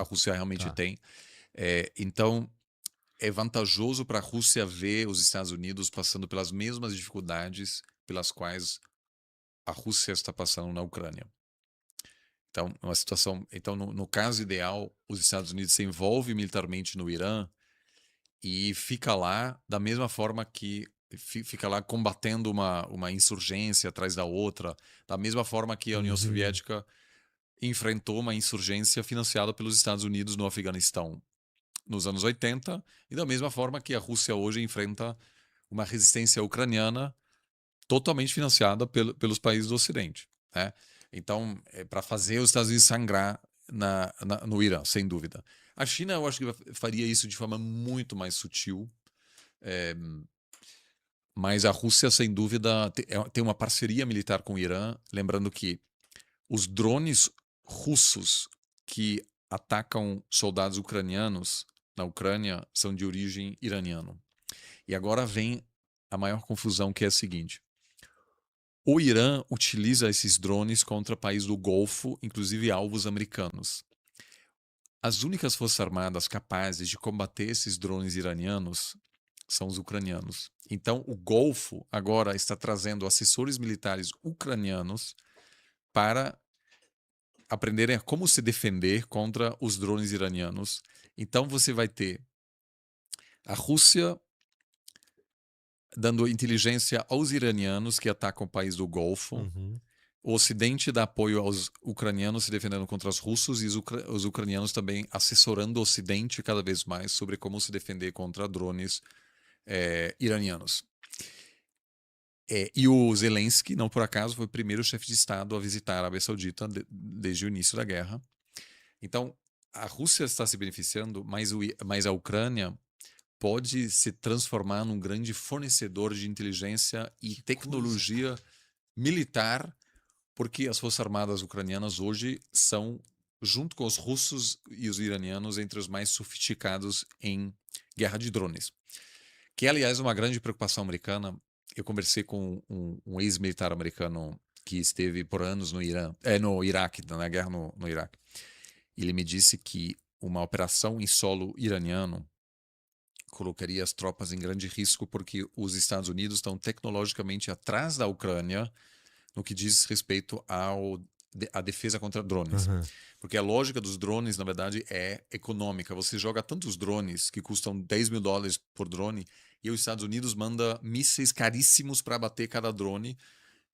a Rússia realmente Tá. tem. Então, é vantajoso para a Rússia ver os Estados Unidos passando pelas mesmas dificuldades pelas quais a Rússia está passando na Ucrânia. Então, uma situação, então no caso ideal, os Estados Unidos se envolve militarmente no Irã e fica lá da mesma forma que fica lá combatendo uma insurgência atrás da outra, da mesma forma que a União Uhum. Soviética enfrentou uma insurgência financiada pelos Estados Unidos no Afeganistão nos anos 80, e da mesma forma que a Rússia hoje enfrenta uma resistência ucraniana totalmente financiada pelos países do Ocidente, né? Então, é para fazer os Estados Unidos sangrar no Irã, sem dúvida. A China, eu acho que faria isso de forma muito mais sutil, é, mas a Rússia, sem dúvida, tem uma parceria militar com o Irã. Lembrando que os drones russos que atacam soldados ucranianos na Ucrânia são de origem iraniana. E agora vem a maior confusão, que é a seguinte: o Irã utiliza esses drones contra países do Golfo, inclusive alvos americanos. As únicas forças armadas capazes de combater esses drones iranianos são os ucranianos. Então, o Golfo agora está trazendo assessores militares ucranianos para aprenderem a como se defender contra os drones iranianos. Então, você vai ter a Rússia dando inteligência aos iranianos que atacam o país do Golfo. Uhum. O Ocidente dá apoio aos ucranianos se defendendo contra os russos, e os ucranianos também assessorando o Ocidente cada vez mais sobre como se defender contra drones iranianos. E o Zelensky, não por acaso, foi o primeiro chefe de Estado a visitar a Arábia Saudita desde o início da guerra. Então, a Rússia está se beneficiando, mas a Ucrânia pode se transformar num grande fornecedor de inteligência e Que coisa, tecnologia militar, porque as forças armadas ucranianas hoje são, junto com os russos e os iranianos, entre os mais sofisticados em guerra de drones. Que, aliás, é uma grande preocupação americana. Eu conversei com um ex-militar americano que esteve por anos no Iraque, na guerra no Iraque. Ele me disse que uma operação em solo iraniano colocaria as tropas em grande risco, porque os Estados Unidos estão tecnologicamente atrás da Ucrânia no que diz respeito à defesa contra drones. Uhum. Porque a lógica dos drones, na verdade, é econômica. Você joga tantos drones que custam $10.000 por drone, e os Estados Unidos manda mísseis caríssimos para abater cada drone,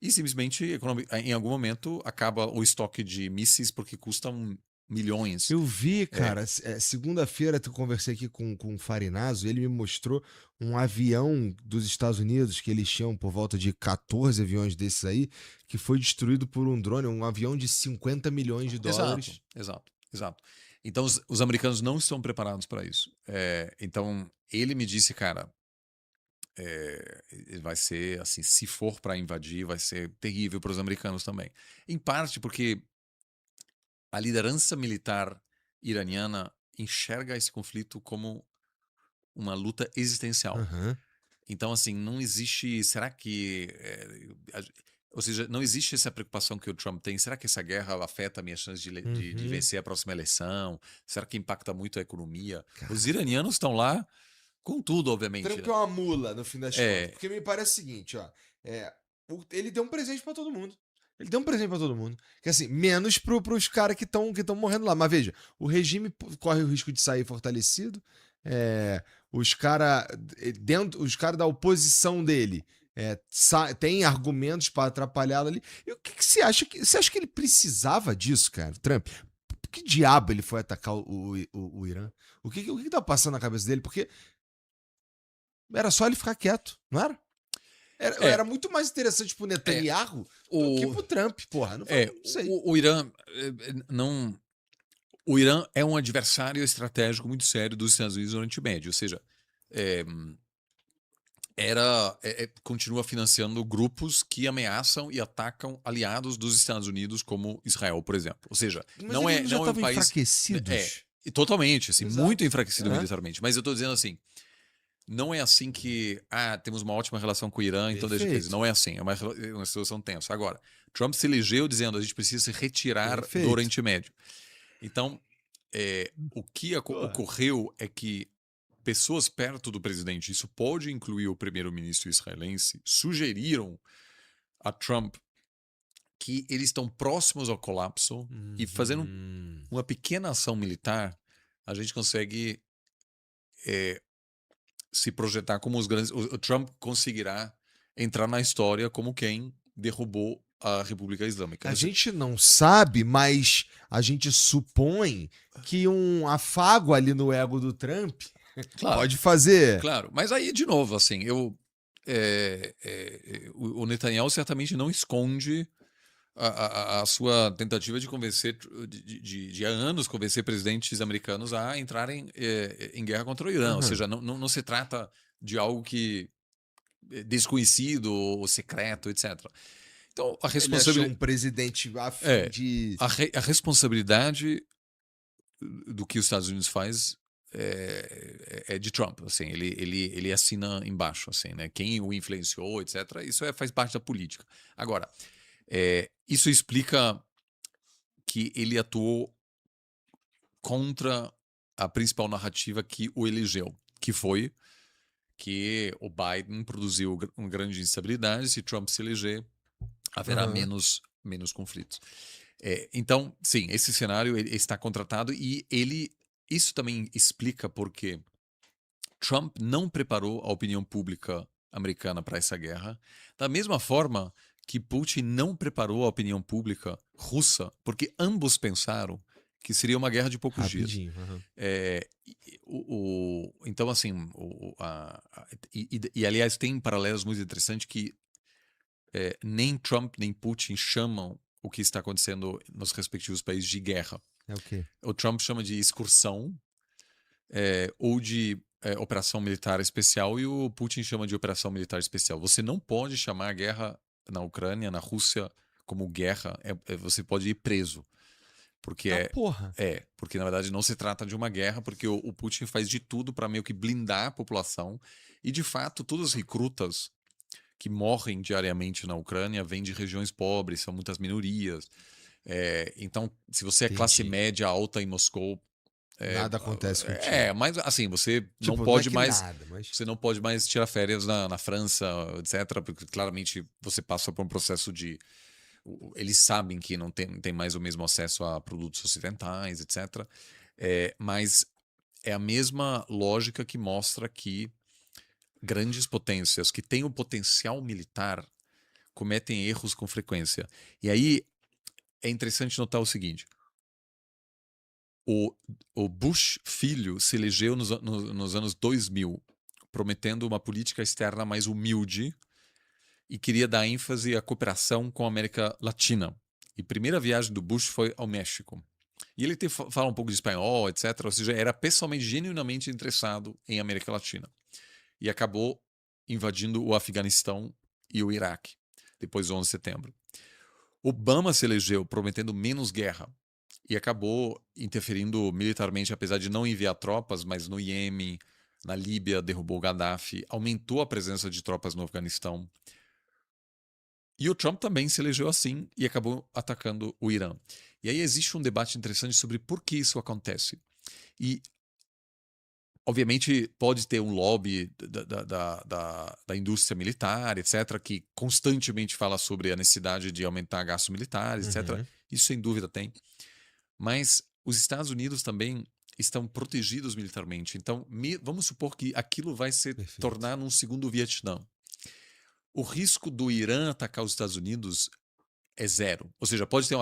e simplesmente, em algum momento, acaba o estoque de mísseis porque custam milhões. Eu vi, É, cara, segunda-feira eu conversei aqui com o Farinazo, ele me mostrou um avião dos Estados Unidos, que eles tinham por volta de 14 aviões desses aí, que foi destruído por um drone, um avião de 50 milhões de exato, dólares. exato, exato. Então, os americanos não estão preparados para isso. Então, ele me disse, cara, vai ser assim, se for para invadir, vai ser terrível para os americanos também. Em parte porque a liderança militar iraniana enxerga esse conflito como uma luta existencial. Aham. Então, assim, não existe. Será que. Ou seja, não existe essa preocupação que o Trump tem. Será que essa guerra afeta a minha chance de Uhum. vencer a próxima eleição? Será que impacta muito a economia? Os Cara, iranianos estão lá com tudo, o obviamente, Trump né? é uma mula, no fim das contas. É, Porque me parece o seguinte, ó. É, ele deu um presente pra todo mundo. Ele deu um presente pra todo mundo. Que assim, menos pros caras que estão morrendo lá. Mas veja, o regime corre o risco de sair fortalecido. É, os caras dentro, os caras da oposição dele tem argumentos pra atrapalhá-lo ali. E o que você acha você acha que ele precisava disso, cara, Trump? Por que diabo ele foi atacar o Irã? O que tá passando na cabeça dele? Porque era só ele ficar quieto, não era? Era é, muito mais interessante pro é. Netanyahu do que O, pro Trump, porra. Não sei. o Irã não. O Irã é um adversário estratégico muito sério dos Estados Unidos no Oriente Médio, ou seja, é, continua financiando grupos que ameaçam e atacam aliados dos Estados Unidos, como Israel, por exemplo. Ou seja, Mas eles não já não é um estavam país. enfraquecidos? Totalmente, assim, muito Exato. enfraquecido É, militarmente. Mas eu estou dizendo assim, não é assim que temos uma ótima relação com o Irã, então deixa crise. perfeito. Não é assim, é uma situação tensa. Agora, Trump se elegeu dizendo a gente precisa se retirar do Perfeito. Oriente Médio. Então, o que Porra. ocorreu é que pessoas perto do presidente, isso pode incluir o primeiro-ministro israelense, sugeriram a Trump que eles estão próximos ao colapso e fazendo uma pequena ação militar, a gente consegue se projetar como os grandes. O Trump conseguirá entrar na história como quem derrubou a República Islâmica. A gente não sabe, mas a gente supõe que um afago ali no ego do Trump Claro, pode fazer. claro. Mas aí, de novo, assim, o Netanyahu certamente não esconde a sua tentativa de convencer, de há anos convencer presidentes americanos a entrarem em guerra contra o Irã. Ou seja, não se trata de algo que é desconhecido ou secreto, etc. Então, a Ele achou responsabilidade. um presidente a fim de. A responsabilidade do que os Estados Unidos faz é de Trump, assim, ele assina embaixo, assim, né? Quem o influenciou, etc. Isso faz parte da política. Agora, isso explica que ele atuou contra a principal narrativa que o elegeu, que foi que o Biden produziu uma grande instabilidade. Se Trump se eleger, haverá menos conflitos. Então, sim, esse cenário ele está contratado e isso também explica porque Trump não preparou a opinião pública americana para essa guerra, da mesma forma que Putin não preparou a opinião pública russa, porque ambos pensaram que seria uma guerra de poucos dias. Rapidinho. Então, assim, aliás, tem paralelos muito interessantes que nem Trump nem Putin chamam o que está acontecendo nos respectivos países de guerra. É o quê? O Trump chama de excursão ou de operação militar especial e o Putin chama de operação militar especial. Você não pode chamar a guerra na Ucrânia, na Rússia, como guerra. Você pode ir preso. Porque porra. porque na verdade não se trata de uma guerra, porque o Putin faz de tudo para meio que blindar a população e de fato todos os recrutas que morrem diariamente na Ucrânia vêm de regiões pobres, são muitas minorias. Então, se você é classe média alta em Moscou, Nada acontece contigo. mas assim, você não Tipo, pode é que mais. nada, mas... Você não pode mais tirar férias na França, etc., porque claramente você passa por um processo de. Eles sabem que não tem mais o mesmo acesso a produtos ocidentais, etc. Mas é a mesma lógica que mostra que grandes potências que têm o potencial militar cometem erros com frequência. E aí é interessante notar o seguinte: o Bush filho se elegeu nos anos 2000, prometendo uma política externa mais humilde e queria dar ênfase à cooperação com a América Latina. E a primeira viagem do Bush foi ao México. E ele fala um pouco de espanhol, etc. Ou seja, era pessoalmente, genuinamente interessado em América Latina. E acabou invadindo o Afeganistão e o Iraque, depois do 11 de setembro. Obama se elegeu prometendo menos guerra e acabou interferindo militarmente, apesar de não enviar tropas, mas no Iêmen, na Líbia, derrubou Gaddafi, aumentou a presença de tropas no Afeganistão. E o Trump também se elegeu assim e acabou atacando o Irã. E aí existe um debate interessante sobre por que isso acontece. E, obviamente, pode ter um lobby da indústria militar, etc., que constantemente fala sobre a necessidade de aumentar gastos militares, etc. Isso, sem dúvida, tem. Mas os Estados Unidos também estão protegidos militarmente. Então, vamos supor que aquilo vai se tornar num segundo Vietnã. O risco do Irã atacar os Estados Unidos é zero. Ou seja, pode ter um